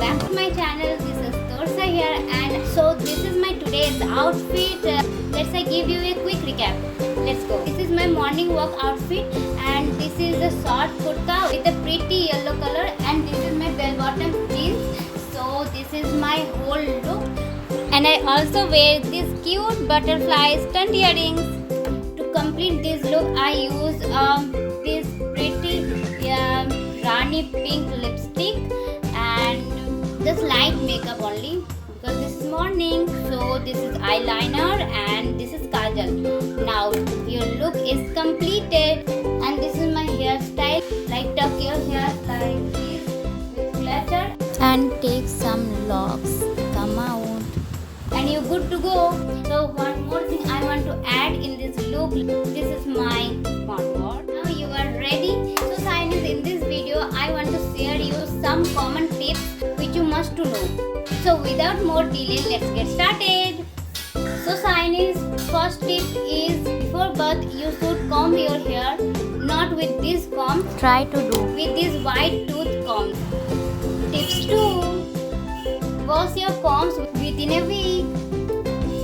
back to my channel. This is Torsa here, and so this is my today's outfit. Let's give you a quick recap. Let's go. This is my morning walk outfit, and this is a short kurta with a pretty yellow color, and this is my bell bottom jeans. So this is my whole look, and I also wear these cute butterfly stunt earrings. To complete this look, I use this pretty Rani pink lipstick and just light makeup only because this is morning. So this is eyeliner and this is kajal. Now your look is completed, and this is my hairstyle. Like tuck your hair like this with clutter and take some locks. Come out, and you're good to go. So one more thing I want to add in this look. This is my smartwatch. Now you are ready. So Shynies, in this video I want to share you some common tips which you must to know. So without more delay, let's get started. So Shynies, first tip is before birth you should comb your hair, not with this comb. Try to do with this white tooth comb. Tips 2. Wash your combs within a week.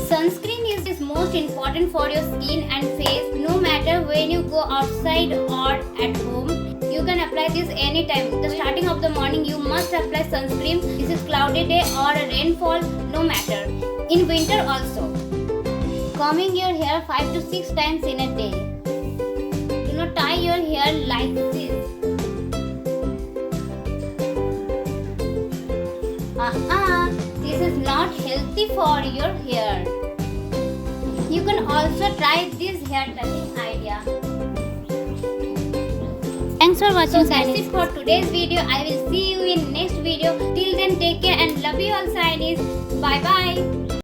Sunscreen is most important for your skin and face. No matter when you go outside or at home, you can apply this anytime. The starting of the morning you must apply sunscreen. This is cloudy day or a rainfall, no matter. In winter also. Combing your hair 5 to 6 times in a day. Do not tie your hair like this. This is not healthy for your hair. You can also try this hair touching idea. Thanks for watching. So that's it for today's video. I will see you in next video. Till then, take care and love you all, Shynies. Bye bye.